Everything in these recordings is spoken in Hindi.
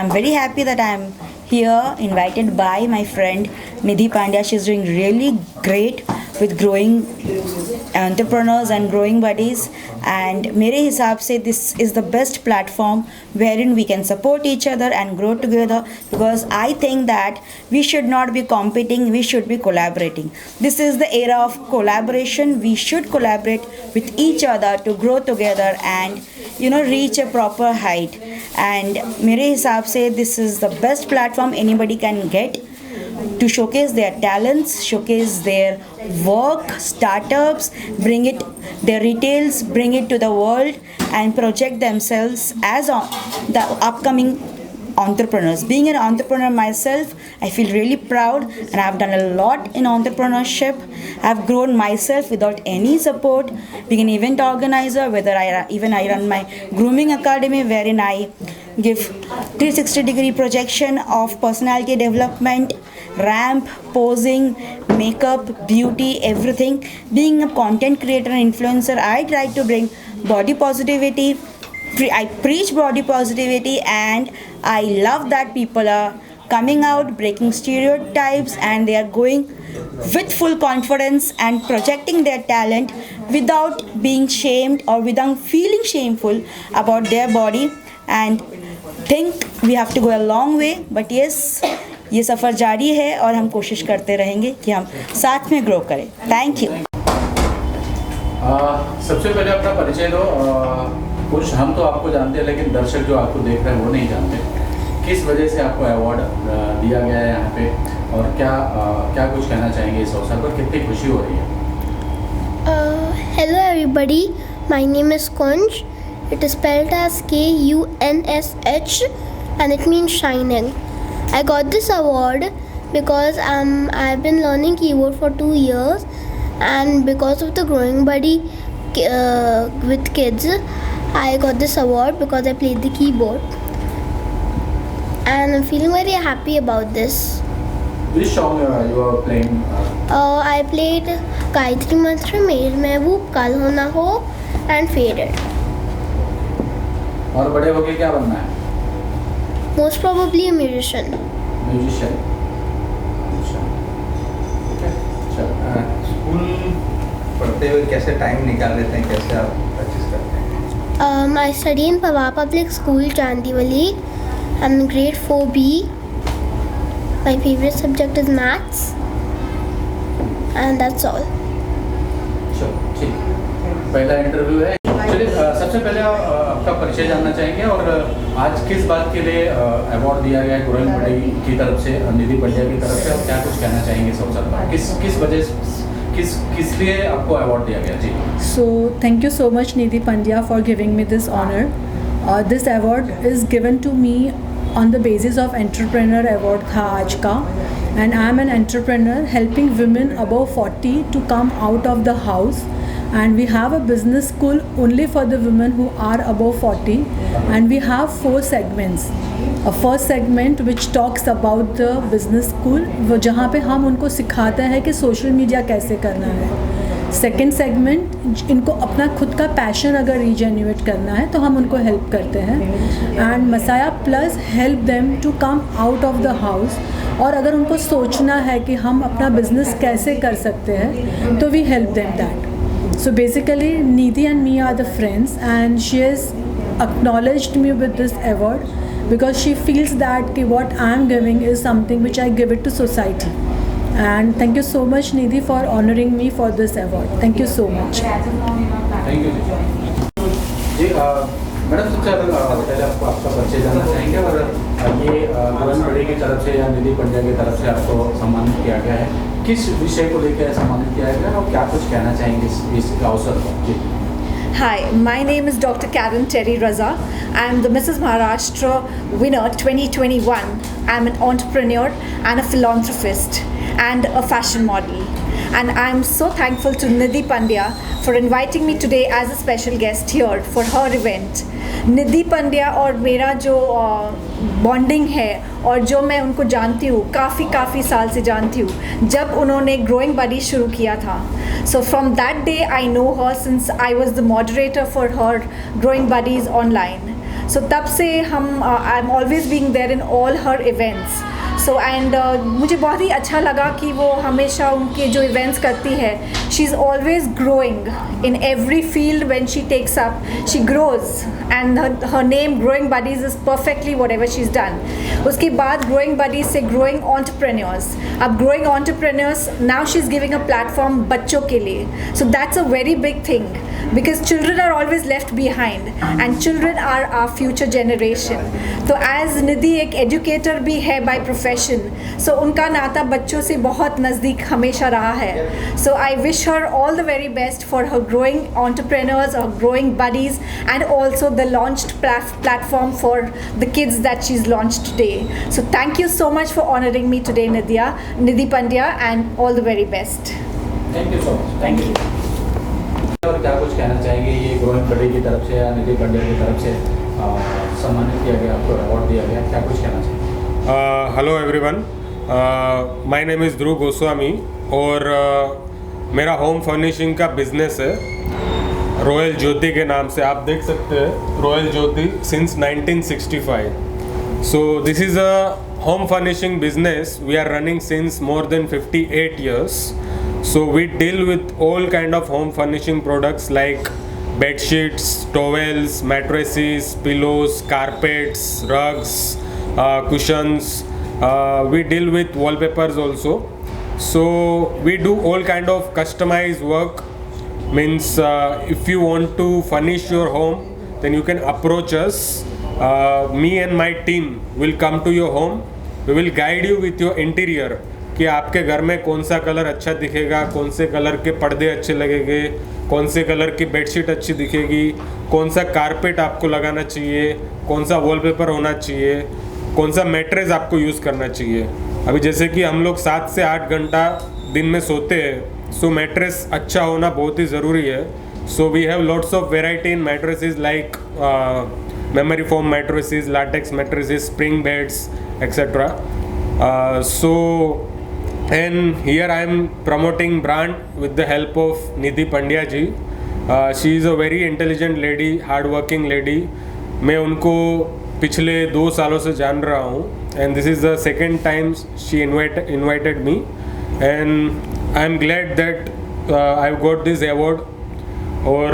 I'm very happy that I'm here invited by my friend Nidhi Pandya. She's doing really great with growing entrepreneurs and growing buddies, and मेरे हिसाब से this is the best platform wherein we can support each other and grow together, because I think that we should not be competing, we should be collaborating. This is the era of collaboration. We should collaborate with each other to grow together and reach a proper height. And मेरे हिसाब से this is the best platform anybody can get to showcase their talents, showcase their work, startups, bring it, their retails, bring it to the world and project themselves as the upcoming entrepreneurs. Being an entrepreneur myself, I feel really proud, and I've done a lot in entrepreneurship. I've grown myself without any support. Being an event organizer, whether I run my grooming academy wherein I give 360-degree projection of personality development, ramp, posing, makeup, beauty, everything. Being a content creator and influencer, I try to bring body positivity. I preach body positivity, and I love that people are coming out, breaking stereotypes, and they are going with full confidence and projecting their talent without being shamed or without feeling shameful about their body. And think we have to go a long way, but yes, ये सफ़र जारी है और हम कोशिश करते रहेंगे कि हम साथ में ग्रो करें. Thank you. सबसे पहले अपना परिचय दो. कुछ हम तो आपको जानते हैं, लेकिन दर्शक जो आपको देख रहे हैं वो नहीं जानते. किस वजह से आपको अवार्ड दिया गया है यहाँ पे, और क्या कुछ कहना चाहेंगे इस अवसर पर? कितनी खुशी हो रही है? Hello everybody, my name is Kunj. It is spelled as Kunsh and it means shining. I got this award because I've been learning keyboard for 2 years, and because of the growing buddy with kids, I got this award because I played the keyboard, and I'm feeling very happy about this. Which song you are playing? I played Gayatri Mantra, Mer Mehboob, Kal Ho Na Ho and Faded. और बड़े होके क्या बनना है? Most probably a musician. Musician. अच्छा. स्कूल पढ़ते हुए कैसे टाइम निकाल लेते हैं, कैसे आप प्रैक्टिस करते हैं? I study in Pava Public School, Chandivali. I'm in grade 4B. My favorite subject is maths, and that's all. चलो ठीक. पहला इंटरव्यू है. चलिए, सबसे पहले आपका परिचय जानना चाहेंगे, और आज किस बात के लिए अवार्ड दिया गया है ग्रोइंग बडी की तरफ से, निधि पंड्या की तरफ से, और क्या कुछ कहना चाहेंगे इस अवसर पर? किस वजह से, किस लिए आपको अवार्ड दिया गया? जी. So thank you so much Nidhi Pandya for giving me this honor. This award is given to me on the basis of Entrepreneur Award था आज का, and I am an entrepreneur helping women above 40 to come out of the house. And we have a business school only for the women who are above 40, and we have 4 segments. A first segment which talks about the business school, वो जहाँ पे हम उनको सिखाते हैं कि सोशल मीडिया कैसे करना है. सेकेंड सेगमेंट, इनको अपना खुद का पैशन अगर रीजेन्युएट करना है तो हम उनको हेल्प करते हैं. एंड मसाया plus help them to come out of the house, और अगर उनको सोचना है कि हम अपना बिजनेस कैसे कर सकते हैं तो we help them that. So basically Nidhi and me are the friends, and she has acknowledged me with this award because she feels that what I am giving is something which I give it to society. And thank you so much Nidhi for honoring me for this award. Thank you so much. Thank you जी. मैडम, सबसे पहले आपको आपका परिचय जानना चाहेंगे, और ये ग्रोइंग बडी की तरफ से या निधि पंड्या की तरफ से आपको सम्मानित किया गया है. किस विषय को लेकर सम्मानित किया गया, और क्या कुछ कहना चाहेंगे इस अवसर पर? जी. Hi, my name is Dr. Karen Terry Raza. I am the Mrs. Maharashtra winner 2021. I am an entrepreneur and a philanthropist and a fashion model. And I am so thankful to Nidhi Pandya for inviting me today as a special guest here for her event. निधि पंड्या और मेरा जो बॉन्डिंग है, और जो मैं उनको जानती हूँ, काफ़ी साल से जानती हूँ, जब उन्होंने ग्रोइंग बडी शुरू किया था. So from that day I know her since I was the moderator for her growing buddies online. So तब से हम I am always being there in all her events. So and मुझे बहुत ही अच्छा लगा कि वो हमेशा उनके जो इवेंट्स करती है, she is always growing in every field. When she takes up she grows and her name Growing Buddies is perfectly whatever she's done. उसके बाद Growing Buddies से Growing Entrepreneurs. अब Growing Entrepreneurs, now she's giving a platform बच्चों के लिए. So that's a very big thing because children are always left behind and children are our future generation. तो as निधि एक educator भी है by profession, so उनका नाता बच्चों से बहुत नज़दीक हमेशा रहा है. So I wish her all the very best for her Growing Entrepreneurs or Growing Buddies and also the launched platform for the kids that she's launched today. So thank you so much for honoring me today, Nidhi Pandya, and all the very best. Thank you so much. Thank you. और क्या कुछ कहना चाहेंगे, ये ग्रोइंग बडी की तरफ से या निधि पंड्या की तरफ से सम्मानित किया गया, आपको अवार्ड दिया गया, क्या कुछ कहना चाहिए? Hello everyone, my name is Dhruv Goswami और मेरा होम फर्निशिंग का बिजनेस है रॉयल ज्योति के नाम से. आप देख सकते हैं royal Jyoti since 1965. So this is a home furnishing business we are running since more than 58 years. So we deal with all kind of home furnishing products like bed sheets, towels, mattresses, pillows, carpets, rugs, cushions. We deal with wallpapers also. So we do all kind of customized work. Means if you want to furnish your home, then you can approach us. Me and my team will come to your home. We will guide you with your interior. कि आपके घर में कौन सा कलर अच्छा दिखेगा, कौन से कलर के पर्दे अच्छे लगेंगे, कौन से कलर की बेडशीट अच्छी दिखेगी, कौन सा कारपेट आपको लगाना चाहिए, कौन सा वॉलपेपर होना चाहिए, कौन सा मैट्रेस आपको यूज़ करना चाहिए. अभी जैसे कि हम लोग 7 से 8 घंटा दिन में सोते हैं, सो मैट्रेस अच्छा होना बहुत ही ज़रूरी है. So we have lots of variety in mattresses like memory foam mattresses, latex mattresses, spring beds, etc. So and here I am promoting brand with the help of Nidhi Pandya ji. She is a very intelligent lady, hard working lady. मैं उनको पिछले 2 सालों से जान रहा हूँ and this is the second time she invited me and I am glad that I've got this award. और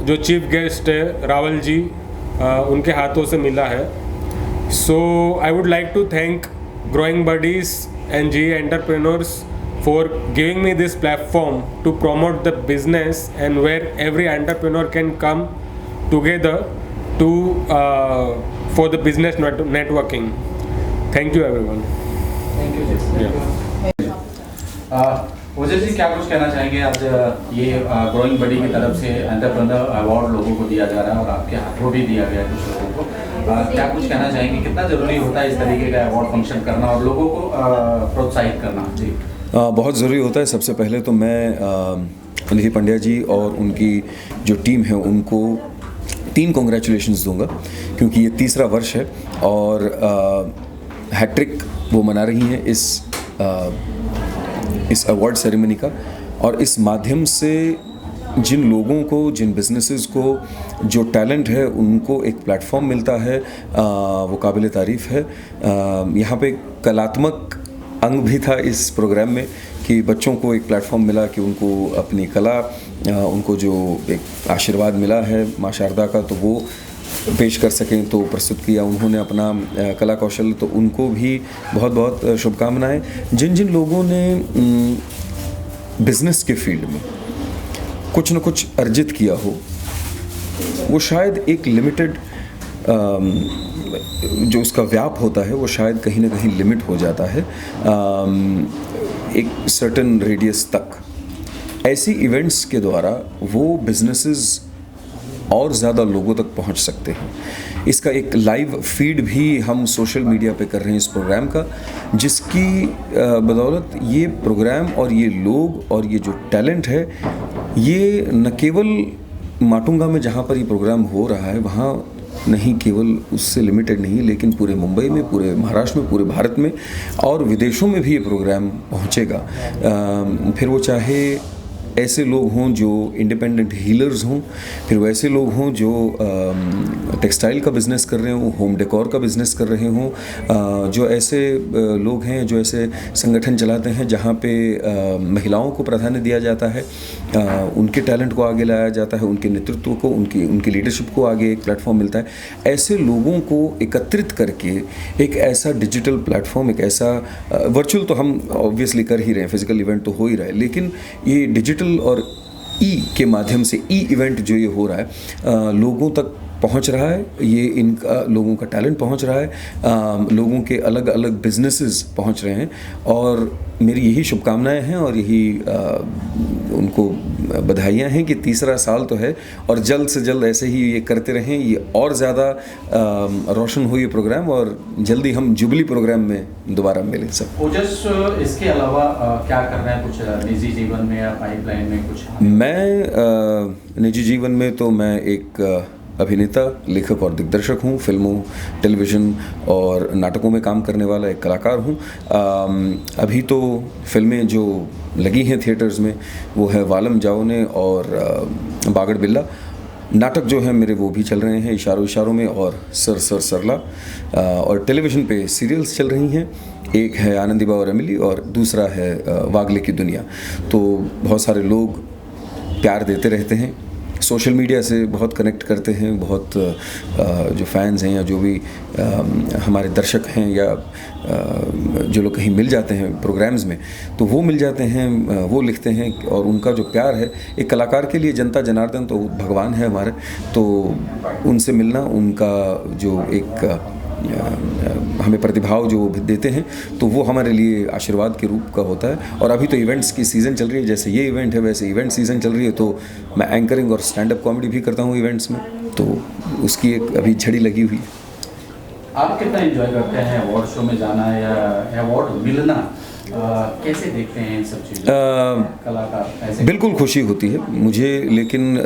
जो चीफ गेस्ट है रावल जी, उनके हाथों से मिला है. So I would like to thank growing buddies and G entrepreneurs for giving me this platform to promote the business and where every entrepreneur can come together to for the business networking. Thank you everyone. Thank you. वजह जी, क्या कुछ कहना चाहेंगे? आज ये ग्रोइंग बडी की तरफ से एंटरप्रेन्योर अवार्ड लोगों को दिया जा रहा है और आपके हाथों भी दिया गया है कुछ लोगों को. क्या कुछ कहना चाहेंगे, कितना ज़रूरी होता है इस तरीके का अवार्ड फंक्शन करना और लोगों को प्रोत्साहित करना? जी बहुत ज़रूरी होता है. सबसे पहले तो मैं निधि पंड्या जी और उनकी जो टीम है उनको 3 कॉन्ग्रेचुलेशंस दूंगा क्योंकि ये 3रा वर्ष है और हैट्रिक वो मना रही हैं इस अवार्ड सेरेमनी का. और इस माध्यम से जिन लोगों को, जिन बिजनेसेस को जो टैलेंट है उनको एक प्लेटफॉर्म मिलता है, वो काबिल तारीफ़ है. यहाँ पे कलात्मक अंग भी था इस प्रोग्राम में कि बच्चों को एक प्लेटफॉर्म मिला कि उनको अपनी कला, उनको जो एक आशीर्वाद मिला है माँ शारदा का, तो वो पेश कर सकें, तो प्रस्तुत किया उन्होंने अपना कला कौशल. तो उनको भी बहुत बहुत शुभकामनाएं. जिन जिन लोगों ने बिज़नेस के फील्ड में कुछ न कुछ अर्जित किया हो, वो शायद एक लिमिटेड जो उसका व्याप होता है वो शायद कहीं ना कहीं लिमिट हो जाता है एक सर्टेन रेडियस तक. ऐसी इवेंट्स के द्वारा वो बिजनेसेस और ज़्यादा लोगों तक पहुंच सकते हैं. इसका एक लाइव फीड भी हम सोशल मीडिया पे कर रहे हैं इस प्रोग्राम का, जिसकी बदौलत ये प्रोग्राम और ये लोग और ये जो टैलेंट है, ये न केवल माटुंगा में जहाँ पर ये प्रोग्राम हो रहा है वहाँ नहीं, केवल उससे लिमिटेड नहीं, लेकिन पूरे मुंबई में, पूरे महाराष्ट्र में, पूरे भारत में और विदेशों में भी ये प्रोग्राम पहुँचेगा. फिर वो चाहे ऐसे लोग हों जो इंडिपेंडेंट हीलर्स हों, फिर वैसे लोग हों जो टेक्सटाइल का बिज़नेस कर रहे हों, होम डेकोर का बिज़नेस कर रहे हों, जो ऐसे लोग हैं जो ऐसे संगठन चलाते हैं जहाँ पे महिलाओं को प्राधान्य दिया जाता है, उनके टैलेंट को आगे लाया जाता है, उनके नेतृत्व को, उनकी लीडरशिप को आगे एक प्लेटफॉर्म मिलता है। ऐसे लोगों को एकत्रित करके एक ऐसा डिजिटल प्लेटफॉर्म, एक ऐसा वर्चुअल तो हम ऑब्वियसली कर ही रहे हैं, फिजिकल इवेंट तो हो ही रहा है, लेकिन ये डिजिटल और के माध्यम से इवेंट जो ये हो रहा है लोगों तक पहुंच रहा है, ये इनका लोगों का टैलेंट पहुंच रहा है, लोगों के अलग अलग बिजनेसेस पहुंच रहे हैं, और मेरी यही शुभकामनाएं हैं और यही उनको बधाइयाँ हैं कि तीसरा साल तो है और जल्द से जल्द ऐसे ही ये करते रहें, ये और ज़्यादा रोशन हो ये प्रोग्राम और जल्दी हम जुबली प्रोग्राम में दोबारा मिलें सब। ओजस इसके अलावा क्या कर रहे हैं, कुछ निजी जीवन में या पाइपलाइन में कुछ? मैं निजी जीवन में तो मैं एक अभिनेता, लेखक और दिग्दर्शक हूँ। फिल्मों, टेलीविज़न और नाटकों में काम करने वाला एक कलाकार हूँ। अभी तो फिल्में जो लगी हैं थिएटर्स में वो है वालम जाओने और बागड़ बिल्ला। नाटक जो हैं मेरे वो भी चल रहे हैं, इशारों इशारों में और सर सर सरला, और टेलीविज़न पे सीरियल्स चल रही हैं। एक है आनंदीबा और एमिली और दूसरा है वागले की दुनिया। तो बहुत सारे लोग प्यार देते रहते हैं, सोशल मीडिया से बहुत कनेक्ट करते हैं, बहुत जो फैंस हैं या जो भी हमारे दर्शक हैं या जो लोग कहीं मिल जाते हैं प्रोग्राम्स में, तो वो मिल जाते हैं, वो लिखते हैं और उनका जो प्यार है, एक कलाकार के लिए जनता जनार्दन तो भगवान है हमारे, तो उनसे मिलना, उनका जो एक हमें प्रतिभाव जो देते हैं तो वो हमारे लिए आशीर्वाद के रूप का होता है। और अभी तो इवेंट्स की सीज़न चल रही है, जैसे ये इवेंट है वैसे इवेंट सीज़न चल रही है, तो मैं एंकरिंग और स्टैंड अप कॉमेडी भी करता हूँ इवेंट्स में, तो उसकी एक अभी झड़ी लगी हुई है। आप कितना एंजॉय करते हैं अवार्ड शो में जाना या अवार्ड मिलना? कैसे देखते हैं इन सब चीज़ों कलाकार ऐसे? बिल्कुल खुशी होती है मुझे, लेकिन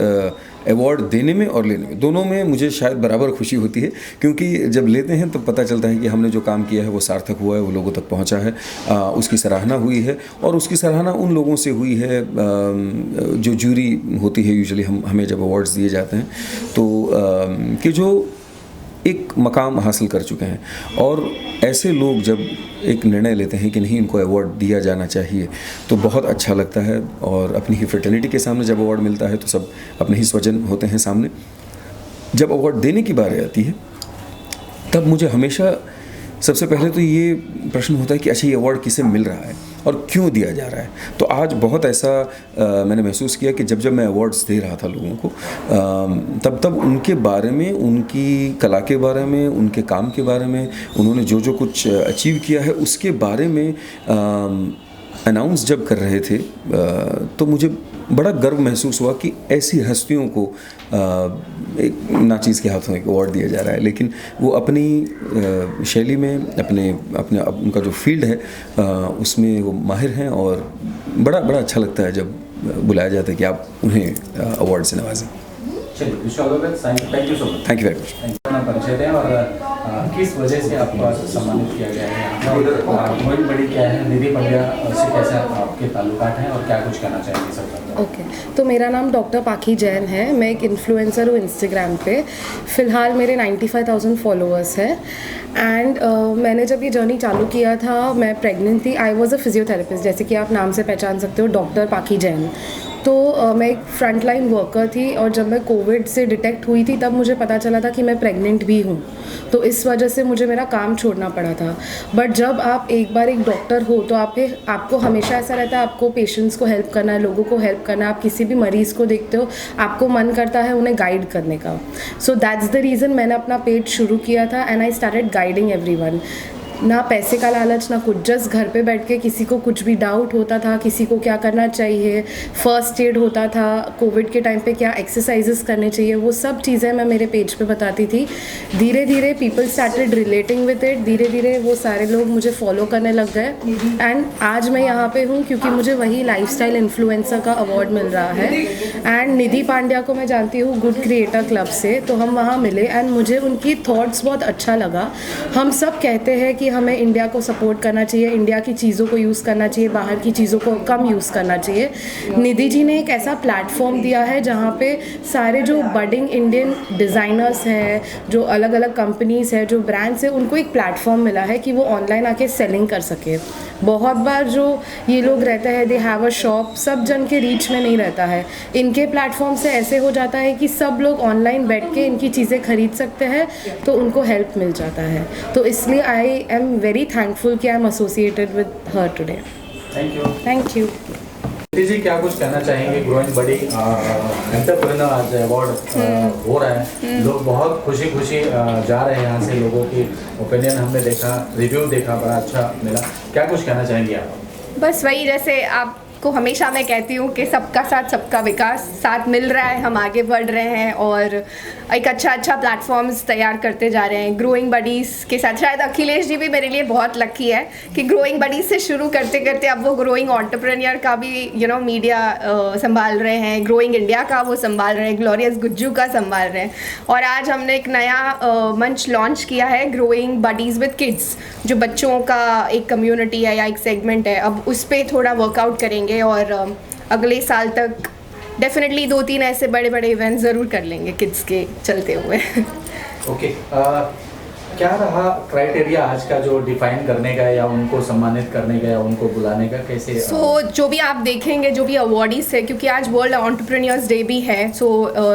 अवार्ड देने में और लेने में दोनों में मुझे शायद बराबर खुशी होती है, क्योंकि जब लेते हैं तो पता चलता है कि हमने जो काम किया है वो सार्थक हुआ है, वो लोगों तक पहुंचा है, उसकी सराहना हुई है। और उसकी सराहना उन लोगों से हुई है जो जूरी होती है यूजुअली हमें जब अवार्ड्स दिए जाते हैं, तो कि जो एक मकाम हासिल कर चुके हैं, और ऐसे लोग जब एक निर्णय लेते हैं कि नहीं इनको अवार्ड दिया जाना चाहिए तो बहुत अच्छा लगता है। और अपनी ही फ्रेटर्निटी के सामने जब अवार्ड मिलता है तो सब अपने ही स्वजन होते हैं सामने। जब अवार्ड देने की बारी आती है तब मुझे हमेशा सबसे पहले तो ये प्रश्न होता है कि अच्छा ये अवार्ड किसे मिल रहा है और क्यों दिया जा रहा है। तो आज बहुत ऐसा मैंने महसूस किया कि जब मैं अवार्ड्स दे रहा था लोगों को, तब उनके बारे में, उनकी कला के बारे में, उनके काम के बारे में, उन्होंने जो कुछ अचीव किया है उसके बारे में अनाउंस जब कर रहे थे, तो मुझे बड़ा गर्व महसूस हुआ कि ऐसी हस्तियों को एक नाचीज़ के हाथों एक अवार्ड दिया जा रहा है, लेकिन वो अपनी शैली में, अपने उनका जो फील्ड है उसमें वो माहिर हैं, और बड़ा अच्छा लगता है जब बुलाया जाता है कि आप उन्हें अवार्ड से नवाजें। चलिए, thank you so much. Thank you very much. अपना परिचय दें और किस वजह से आपको सम्मानित किया गया है, बहुत बड़ी क्या है, निधि पंड्या से कैसे आपके ताल्लुकात हैं और क्या कुछ कहना चाहेंगे सब? ओके, तो मेरा नाम डॉक्टर पाखी जैन है। मैं एक इन्फ्लुएंसर हूँ इंस्टाग्राम पे। फ़िलहाल मेरे 95,000 फॉलोअर्स हैं। एंड मैंने जब ये जर्नी चालू किया था, मैं प्रेग्नेंट थी। आई वॉज अ फिजियोथेरेपिस्ट, जैसे कि आप नाम से पहचान सकते हो, डॉक्टर पाखी जैन। तो मैं एक फ्रंट लाइन वर्कर थी, और जब मैं कोविड से डिटेक्ट हुई थी तब मुझे पता चला था कि मैं प्रेग्नेंट भी हूँ, तो इस वजह से मुझे मेरा काम छोड़ना पड़ा था। बट जब आप एक बार एक डॉक्टर हो तो आपको हमेशा ऐसा रहता है आपको पेशेंट्स को हेल्प करना है, लोगों को हेल्प करना है। आप किसी भी मरीज़ को देखते हो आपको मन करता है उन्हें गाइड करने का। सो दैट्स द रीज़न मैंने अपना पेज शुरू किया था, and I started guiding everyone. ना पैसे का लालच ना कुछ, जस्ट घर पे बैठ के किसी को कुछ भी डाउट होता था, किसी को क्या करना चाहिए, फर्स्ट एड होता था, कोविड के टाइम पे क्या एक्सरसाइजेस करने चाहिए, वो सब चीज़ें मैं मेरे पेज पे बताती थी। धीरे धीरे people started relating with it, धीरे धीरे वो सारे लोग मुझे फॉलो करने लग गए, एंड आज मैं यहाँ पे हूँ क्योंकि मुझे वही लाइफस्टाइल इन्फ्लुएंसर का अवार्ड मिल रहा है। एंड निधि पांड्या को मैं जानती हूँ गुड क्रिएटर क्लब से, तो हम वहाँ मिले एंड मुझे उनकी थॉट्स बहुत अच्छा लगा। हम सब कहते हैं कि हमें इंडिया को सपोर्ट करना चाहिए, इंडिया की चीज़ों को यूज़ करना चाहिए, बाहर की चीज़ों को कम यूज़ करना चाहिए। निधि जी ने एक ऐसा प्लेटफॉर्म दिया है जहाँ पे सारे जो बडिंग इंडियन डिज़ाइनर्स हैं, जो अलग अलग कंपनीज़ हैं, जो ब्रांड्स हैं, उनको एक प्लेटफॉर्म मिला है कि वो ऑनलाइन आके सेलिंग कर सके। बहुत बार जो ये लोग रहते हैं, दे हैव अ शॉप, सब जन के रीच में नहीं रहता है। इनके प्लेटफॉर्म से ऐसे हो जाता है कि सब लोग ऑनलाइन बैठ के इनकी चीज़ें खरीद सकते हैं, तो उनको हेल्प मिल जाता है। तो इसलिए आई एम वेरी थैंकफुल कि I am associated with her today. Thank you. Thank you. Nidhi ji, क्या कुछ कहना चाहेंगे? ग्रोइंग बड़ी एंटरप्रेन्योर आज अवार्ड हो रहा है, लोग बहुत खुशी खुशी जा रहे हैं यहाँ से, लोगों की ओपिनियन हमने देखा, रिव्यू देखा, बड़ा अच्छा मिला। क्या कुछ कहना चाहेंगे आप? बस वही, जैसे आपको हमेशा मैं कहती हूँ कि सबका साथ सबका विकास, साथ मिल रहा है, हम आगे बढ़ रहे हैं और एक अच्छा प्लेटफॉर्म्स तैयार करते जा रहे हैं ग्रोइंग बडीज़ के साथ। शायद अखिलेश जी भी मेरे लिए बहुत लकी है कि ग्रोइंग बडीज़ से शुरू करते करते अब वो ग्रोइंग एंटरप्रेन्योर का भी मीडिया संभाल रहे हैं, ग्रोइंग इंडिया का वो संभाल रहे हैं, ग्लोरियस गुज्जू का संभाल रहे हैं। और आज हमने एक नया मंच लॉन्च किया है, ग्रोइंग बडीज़ विद किड्स, जो बच्चों का एक कम्युनिटी है या एक सेगमेंट है। अब उस पर थोड़ा वर्कआउट करेंगे और अगले साल तक डेफिनेटली 2-3 ऐसे बड़े बड़े इवेंट ज़रूर कर लेंगे किड्स के चलते हुए। ओके, क्या रहा क्राइटेरिया आज का जो डिफाइन करने का या उनको सम्मानित करने का या उनको बुलाने का, कैसे? जो भी आप देखेंगे, जो भी अवार्डीज है, क्योंकि आज वर्ल्ड एंटरप्रेन्योर्स डे भी है, so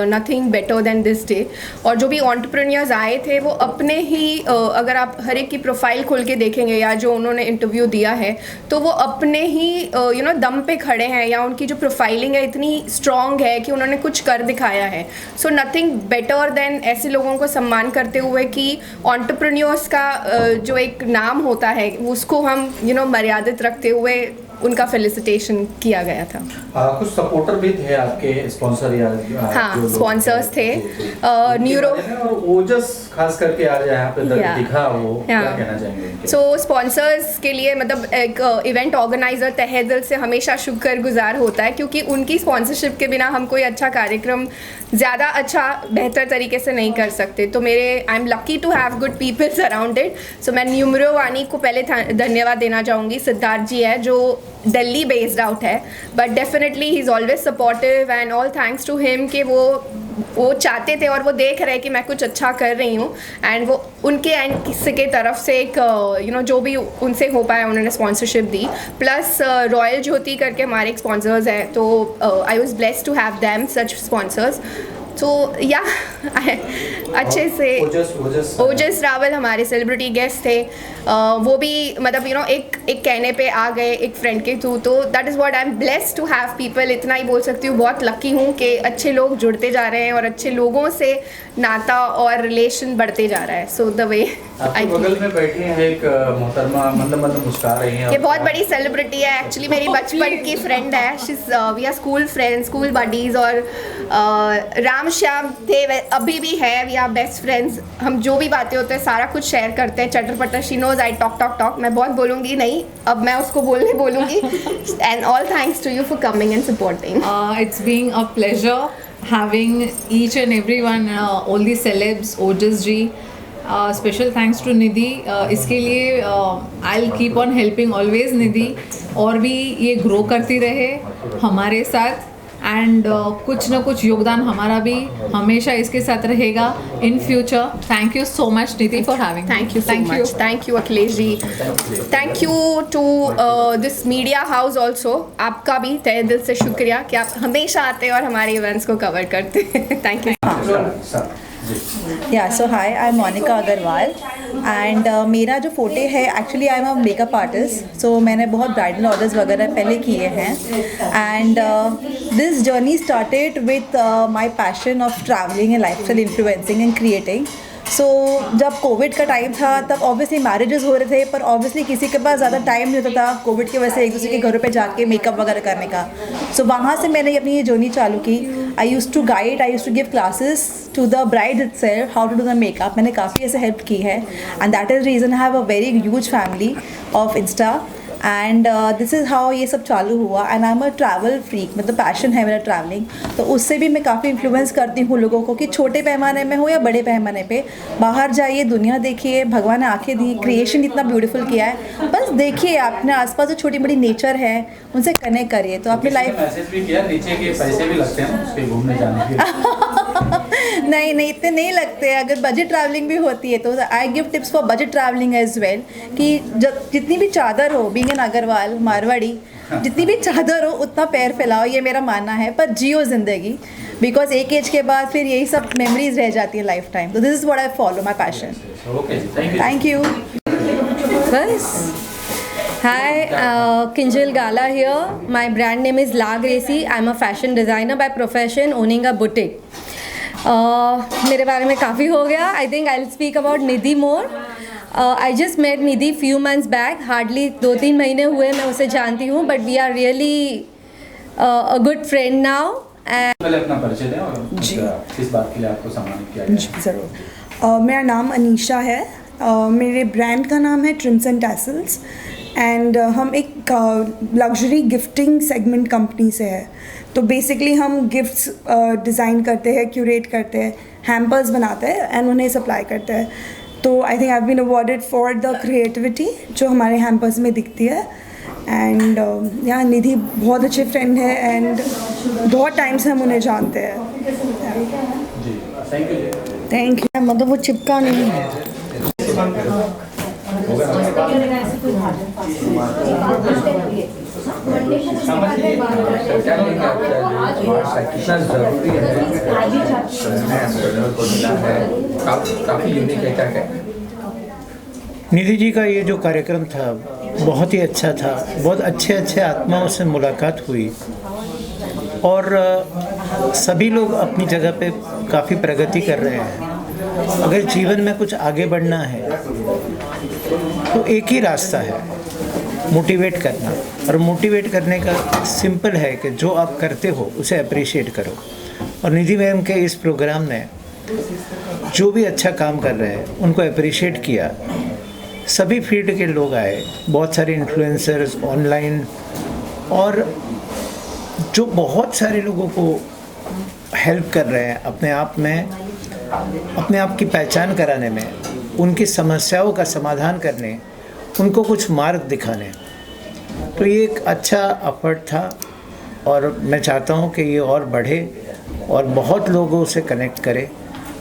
nothing better than this day. और जो भी एंटरप्रेन्योर्स आए थे वो अपने ही अगर आप हर एक की प्रोफाइल खोल के देखेंगे या जो उन्होंने इंटरव्यू दिया है, तो वो अपने ही दम पे खड़े हैं, या उनकी जो प्रोफाइलिंग है इतनी स्ट्रॉन्ग है कि उन्होंने कुछ कर दिखाया है। सो नथिंग बेटर देन ऐसे लोगों को सम्मान करते हुए कि एंटरप्रेन्योर्स का जो एक नाम होता है उसको हम मर्यादित रखते हुए उनका फेलिसिटेशन किया गया था। कुछ सपोर्टर भी थे आपके, स्पॉन्सर या हाँ, स्पॉन्सर्स थे। न्यूरो और ओजस खास करके आज यहाँ पे दिखा, वो क्या कहना चाहेंगे? सो स्पॉन्सर्स के लिए मतलब एक इवेंट ऑर्गेनाइजर तहे दिल से हमेशा शुक्रगुजार होता है, क्योंकि उनकी स्पॉन्सरशिप के बिना हम कोई अच्छा कार्यक्रम ज़्यादा अच्छा बेहतर तरीके से नहीं कर सकते। तो I am lucky to have good peoples around it. So मैं न्यूमरो वानी को पहले धन्यवाद देना चाहूँगी। सिद्धार्थ जी है जो दिल्ली बेस्ड आउट है, but definitely he is always supportive and all thanks to him कि वो चाहते थे और वो देख रहे कि मैं कुछ अच्छा कर रही हूँ, एंड वो उनके एंड के तरफ से एक जो भी उनसे हो पाया उन्होंने स्पॉन्सरशिप दी। प्लस रॉयल ज्योति करके हमारे एक स्पॉन्सर्स है, तो I was blessed to have them such sponsors. तो या अच्छे से ओजस रावल हमारे सेलिब्रिटी गेस्ट थे, वो भी मतलब एक कहने पे आ गए एक फ्रेंड के थ्रू। तो that is what I am blessed to have people. इतना ही बोल सकती हूँ, बहुत लकी हूँ कि अच्छे लोग जुड़ते जा रहे हैं और अच्छे लोगों से नाता और रिलेशन बढ़ते जा रहा है। सो द वे बगल में बैठी है एक मोहतरमा, मंद मुस्कुरा रही हैं। ये बहुत बड़ी सेलिब्रिटी है, एक्चुअली मेरी बचपन की फ्रेंड है। We are school friends, school buddies. और राम श्याम थे, अभी भी है, वी आर बेस्ट फ्रेंड्स। हम जो भी बातें होते हैं सारा कुछ शेयर करते हैं, चटर पटर। She knows I talk. मैं बहुत बोलूँगी नहीं, अब मैं उसको बोलूँगी। And all thanks to you for coming and supporting. It's being a pleasure having each and everyone, all the celebs, Ojas ji. Special thanks to Nidhi. इसके लिए I'll keep on helping always Nidhi, और भी ये ग्रो करती रहे हमारे साथ, एंड कुछ ना कुछ योगदान हमारा भी हमेशा इसके साथ रहेगा in future. Thank you so much Nidhi for having. Thank you so much. Thank you Akhilesh ji. Thank you to this media house also. आपका भी तहे दिल से शुक्रिया कि आप हमेशा आते हैं और हमारे इवेंट्स को कवर करते हैं। Thank you. Yeah, so hi, I'm Monica Agarwal and मेरा जो फोटे है actually I am a makeup artist. So मैंने बहुत ब्राइडल ऑर्डर्स वगैरह पहले किए हैं, and this journey started with my passion of travelling and lifestyle influencing and creating. So जब कोविड का टाइम था तब ऑब्वियसली मैरिजेस हो रहे थे, पर ऑब्वियसली किसी के पास ज़्यादा टाइम नहीं होता था कोविड की वजह से एक दूसरे के घरों पे जाके मेकअप वगैरह करने का। सो वहाँ से मैंने अपनी ये जर्नी चालू की। I use to give classes to the bride itself how to do the makeup. मैंने काफ़ी ऐसे हेल्प की है, and that is reason I have a very huge family of insta. And this is how ये सब चालू हुआ. And I am a travel freak, मतलब पैशन है मेरा ट्रैवलिंग, तो उससे भी मैं काफ़ी इन्फ्लुएंस करती हूँ लोगों को कि छोटे पैमाने में हो या बड़े पैमाने पे बाहर जाइए, दुनिया देखिए. भगवान ने आंखें दी, क्रिएशन इतना ब्यूटीफुल किया है, बस देखिए अपने आसपास जो छोटी बड़ी नेचर है उनसे कनेक्ट करिए तो अपनी लाइफ. मैसेज भी किया, नीचे के पैसे भी लगते हैं उस पे घूमने जाने के. नहीं इतने नहीं लगते. अगर बजट ट्रैवलिंग भी होती है तो I give tips for budget travelling as well कि जितनी भी चादर हो, बीइंग एन अग्रवाल मारवाड़ी, जितनी भी चादर हो उतना पैर फैलाओ, ये मेरा मानना है. पर जियो ज़िंदगी, बिकॉज एक एज के बाद फिर यही सब मेमोरीज रह जाती है लाइफ टाइम. तो this is what I follow my passion. Okay, thank you. बस. Hi, Kinjal Gala here. My brand name is La Gracie. I'm a fashion designer by profession, owning a boutique. मेरे बारे में काफ़ी हो गया. I think I'll speak about Nidhi more. I just met Nidhi few months back. Hardly 2-3 महीने हुए मैं उसे जानती हूँ, but we are really a good friend now. पहले अपना परिचय दें और किस बात के लिए आपको सम्मानित किया गया. जी ज़रूर. मेरा नाम अनीशा है. मेरे ब्रांड का नाम है ट्रिम्स एंड टैसल्स एंड हम एक लग्जरी गिफ्टिंग सेगमेंट कंपनी से है. तो बेसिकली हम गिफ्ट्स डिज़ाइन करते हैं, क्यूरेट करते हैं, हैम्पर्स बनाते हैं एंड उन्हें सप्लाई करते हैं. तो I think I have been awarded for the creativity जो हमारे हैम्पर्स में दिखती है. एंड यहाँ निधि बहुत अच्छे फ्रेंड है एंड बहुत टाइम से हम उन्हें जानते हैं. Thank you. मतलब वो चिपका नहीं है. कितना जरूरी है, काफ़ी यूनिक है. क्या क्या निधि जी का ये जो कार्यक्रम था बहुत ही अच्छा था. बहुत अच्छे आत्माओं से मुलाकात हुई और सभी लोग अपनी जगह पे काफ़ी प्रगति कर रहे हैं. अगर जीवन में कुछ आगे बढ़ना है तो एक ही रास्ता है, मोटिवेट करना. और मोटिवेट करने का सिंपल है कि जो आप करते हो उसे अप्रिशिएट करो. और निधि मैम के इस प्रोग्राम ने जो भी अच्छा काम कर रहे हैं उनको अप्रिशिएट किया. सभी फील्ड के लोग आए, बहुत सारे इन्फ्लुएंसर्स ऑनलाइन, और जो बहुत सारे लोगों को हेल्प कर रहे हैं अपने आप की पहचान कराने में, उनकी समस्याओं का समाधान करने, उनको कुछ मार्ग दिखाने. तो ये एक अच्छा एफर्ट था और मैं चाहता हूँ कि ये और बढ़े और बहुत लोगों से कनेक्ट करे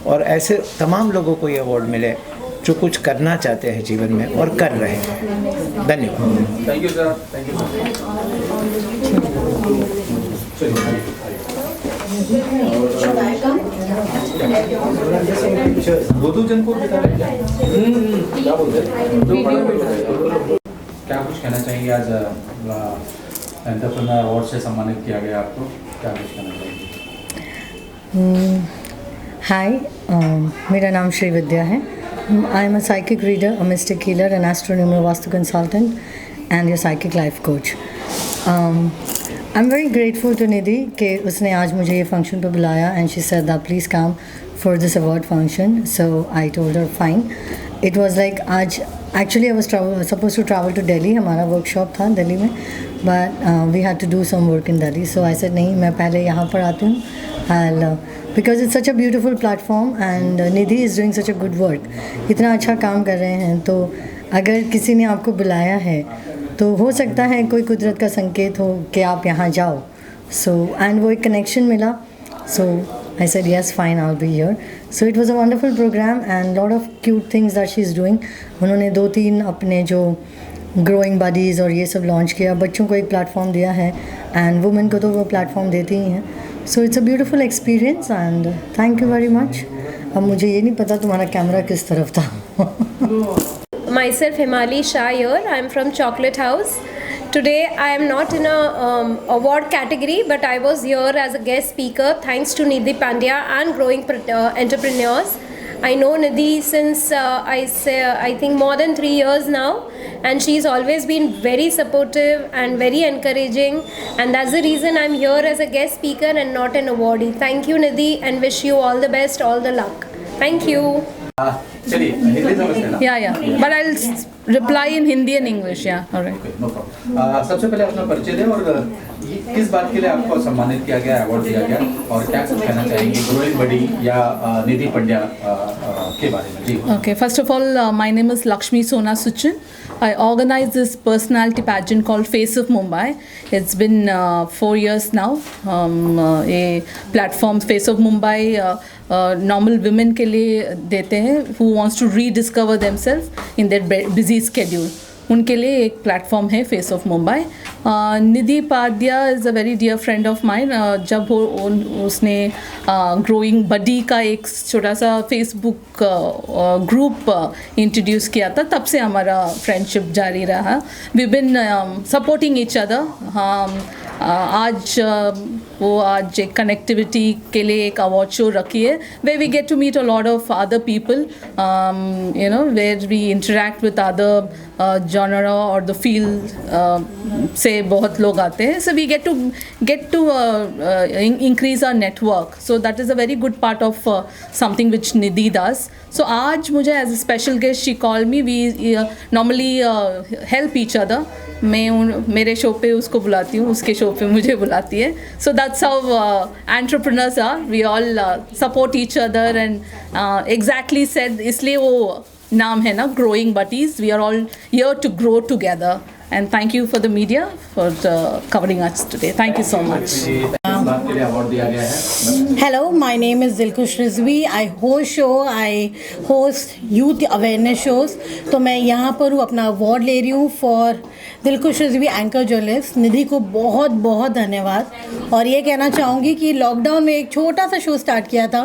और ऐसे तमाम लोगों को ये अवार्ड मिले जो कुछ करना चाहते हैं जीवन में और कर रहे हैं. धन्यवाद. Thank you sir. Thank you. क्या कुछ कहना चाहिए? आज एंटरप्रेन्योर अवार्ड से सम्मानित किया गया आपको, क्या कुछ कहना चाहिए? हाय, मेरा नाम श्री विद्या है. I am a psychic reader, a mystic healer, an astronomer, vastu consultant and your psychic life coach. I am very grateful to Nidhi कि उसने आज मुझे ये फंक्शन पे बुलाया and she said that please come for this award function. So I told her fine. It was like आज actually I was suppose to travel to Delhi. हमारा वर्कशॉप था दिल्ली में, but we had to do some work in Delhi. So I said नहीं, मैं पहले यहाँ पर आती हूँ. Because it's such a beautiful platform and Nidhi is doing such a good work. इतना अच्छा काम कर रहे हैं, तो अगर किसी ने आपको बुलाया है तो हो सकता है कोई कुदरत का संकेत हो कि आप यहाँ जाओ. सो एंड वो एक कनेक्शन मिला. सो I said yes, fine, I'll be here. So it was a wonderful program and lot of cute things that she's doing. उन्होंने 2-3 अपने जो ग्रोइंग बडीज़ और ये सब लॉन्च किया. बच्चों को एक प्लेटफॉर्म दिया है एंड वुमेन को तो वो प्लेटफॉर्म देती ही हैं. सो it's a beautiful experience and thank you very much. अब मुझे ये नहीं पता तुम्हारा कैमरा किस तरफ था. Myself Himali Shah here. I am from Chocolate House. Today I am not in a award category, but I was here as a guest speaker thanks to Nidhi Pandya and Growing Entrepreneurs. I know Nidhi since I think more than 3 years now, and she's always been very supportive and very encouraging, and that's the reason I'm here as a guest speaker and not an awardee. Thank you Nidhi, and wish you all the best, all the luck. Thank you. चलिए हिंदी समझते ना? Yeah. But I'll reply in Hindi and English. Yeah. All right. No problem. सबसे पहले अपना परिचय दें और किस बात के लिए आपको सम्मानित किया गया, अवार्ड दिया गया, और क्या कुछ कहना चाहेंगे ग्रोइंग बडी या निधि पंड्या के बारे में? जी। Okay, first of all, my name is Lakshmi Sona Suchin. I organize this personality pageant called Face of Mumbai. It's been 4 years now. A platform Face of Mumbai normal women के लिए देते हैं who wants to rediscover themselves in their busy schedule. उनके लिए एक प्लेटफॉर्म है face of Mumbai. Nidhi Pandya is a very dear friend of mine. जब उसने ग्रोइंग बडी का एक छोटा सा फेसबुक ग्रुप इंट्रोड्यूस किया था, तब से हमारा फ्रेंडशिप जारी रहा। We been supporting each other. हाँ, आज वो आज एक कनेक्टिविटी के लिए एक अवार्ड शो रखी है way we get to meet a lot of other people, you know, where we interact with other genre और द फील्ड से बहुत लोग आते हैं। So we get to increase our network. So that is a very good part of something which Nidhi does. So आज मुझे as a special guest she call me. We normally help each other. मैं मेरे शो पे उसको बुलाती हूँ, उसके शो पे मुझे बुलाती है। So that's how entrepreneurs are. We all support each other and exactly said, इसलिए वो नाम है ना growing buddies. We are all here to grow together and thank you for the media for covering us today. Thank you so much. Hello, my name is Dilkush Rizvi. I host youth awareness shows. तो मैं यहाँ पर हूँ, अपना अवार्ड ले रही हूँ फॉर दिलकुश रिजवी एंकर जर्नलिस्ट। निधि को बहुत बहुत धन्यवाद। और ये कहना चाहूँगी कि लॉकडाउन में एक छोटा सा शो स्टार्ट किया था,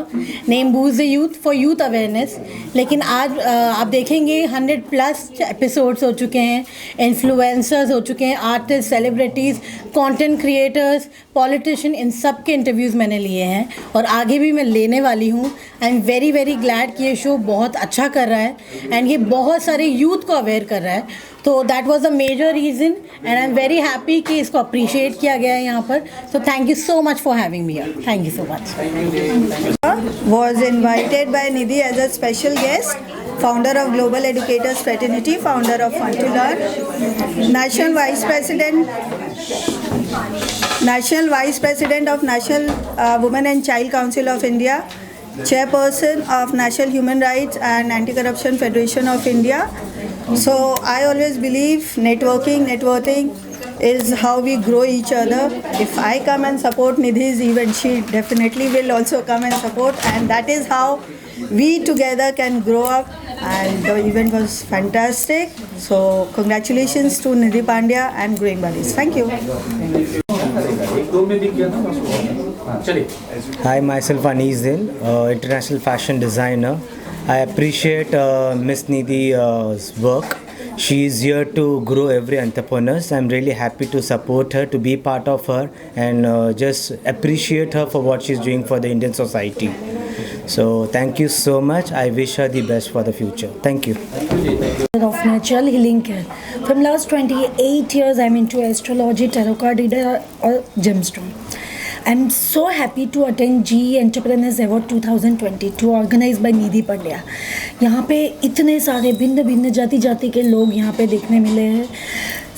name boost the youth for youth awareness, लेकिन आज आप देखेंगे 100+ एपिसोड्स हो चुके हैं, इन्फ्लुएंसर्स हो चुके हैं, artist, celebrities, content creators, politician, इन सब के इंटरव्यूज़ मैंने लिए हैं और आगे भी मैं लेने वाली हूँ। आई एम वेरी वेरी ग्लैड कि ये शो बहुत अच्छा कर रहा है एंड ये बहुत सारे यूथ को अवेयर कर रहा है। तो that was the major reason and I am very happy कि इसको अप्रिशिएट किया गया है यहाँ पर। So thank you so much for having me here. Thank you so much. Was invited by Nidhi as a special guest, founder of Global Educators Fraternity, founder of Fun to Learn, National Vice President of National Women and Child Council of India, Chairperson of National Human Rights and Anti-Corruption Federation of India. So I always believe networking is how we grow each other. If I come and support Nidhi's event, she definitely will also come and support, and that is how we together can grow up. And the event was fantastic. So congratulations to Nidhi Pandya and Growing Buddies. Thank you. Hi, myself Anees Dil, international fashion designer. I appreciate Miss Nidhi's work. She is here to grow every entrepreneur. I'm really happy to support her, to be part of her, and just appreciate her for what she's doing for the Indian society. So thank you so much. I wish her the best for the future. Thank you. Of natural healing care. From last 28 years, I'm into astrology, tarot card reader, or gemstone. I'm so happy to attend GE Entrepreneurs Award 2022 organized by निधि पंड्या। यहाँ पे इतने सारे भिन्न भिन्न जाति के लोग यहाँ पे देखने मिले हैं।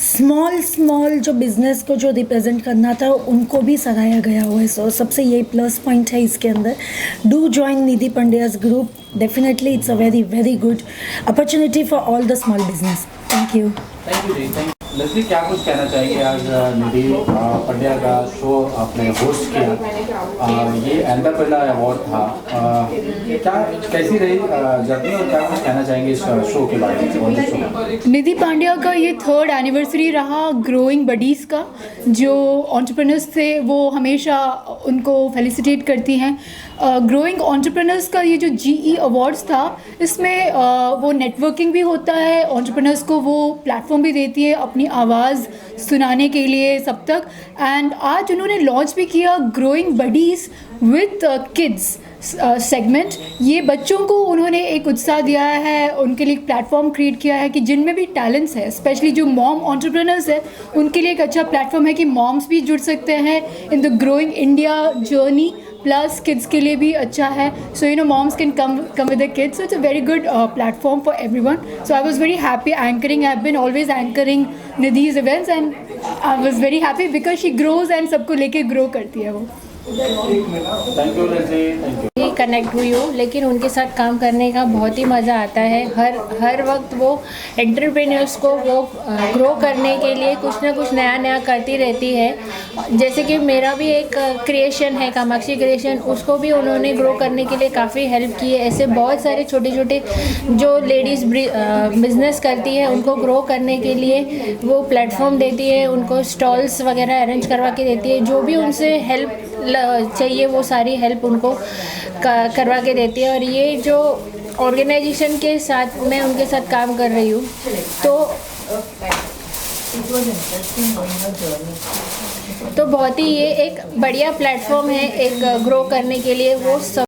स्मॉल जो बिज़नेस को जो रिप्रेजेंट करना था उनको भी सराहा गया हुआ है। सो सबसे यही प्लस पॉइंट है इसके अंदर। Do join Nidhi Pandya's group, definitely it's a very very good opportunity for all the small business. Thank you. Leslie, क्या कुछ कहना चाहिए? आज निधि पंड्या का शो आपने होस्ट किया, ये एंटरप्रेन्योर अवार्ड था, क्या कैसी रही जर्नी और क्या कुछ कहना चाहेंगे इस शो के बारे में? निधि पांड्या का ये 3rd एनिवर्सरी रहा ग्रोइंग बडीज़ का। जो एंटरप्रेन्योर्स थे वो हमेशा उनको फेलिसिटेट करती हैं। ग्रोइंग एंटरप्रेन्योर्स का ये जो GE अवार्ड्स था, इसमें वो नेटवर्किंग भी होता है, एंटरप्रेन्योर्स को वो प्लेटफॉर्म भी देती है अपनी आवाज़ सुनाने के लिए सब तक। एंड आज उन्होंने लॉन्च भी किया growing buddies with kids segment. ये बच्चों को उन्होंने एक उत्साह दिया है, उनके लिए एक प्लेटफॉर्म क्रिएट किया है कि जिनमें भी टैलेंट्स है, स्पेशली जो मॉम एंटरप्रेन्योर्स है, उनके लिए एक अच्छा प्लेटफॉर्म है कि मॉम्स भी जुड़ सकते हैं in the growing India journey. Plus kids के लिए भी अच्छा है, so you know moms can come with the kids, so it's a very good platform for everyone. So I was very happy anchoring. I have been always anchoring Nidhi's events and I was very happy because she grows and सबको लेके ग्रो करती है वो. Thank you Lacy, thank you. Connect हुई हूँ, लेकिन उनके साथ काम करने का बहुत ही मज़ा आता है. हर वक्त वो एंटरप्रेन्योर्स को वो ग्रो करने के लिए कुछ ना कुछ नया नया करती रहती है. जैसे कि मेरा भी एक क्रिएशन है, कामाक्षी क्रिएशन, उसको भी उन्होंने ग्रो करने के लिए काफ़ी हेल्प की है. ऐसे बहुत सारे छोटे छोटे जो लेडीज़ बिजनेस करती है उनको ग्रो करने के लिए वो प्लेटफॉर्म देती है, उनको स्टॉल्स वगैरह अरेंज करवा के देती है. जो भी उनसे हेल्प चाहिए वो सारी हेल्प उनको करवा के देती है. और ये जो ऑर्गेनाइजेशन के साथ मैं उनके साथ काम कर रही हूँ तो बहुत ही ये एक बढ़िया प्लेटफॉर्म है एक ग्रो करने के लिए. वो सब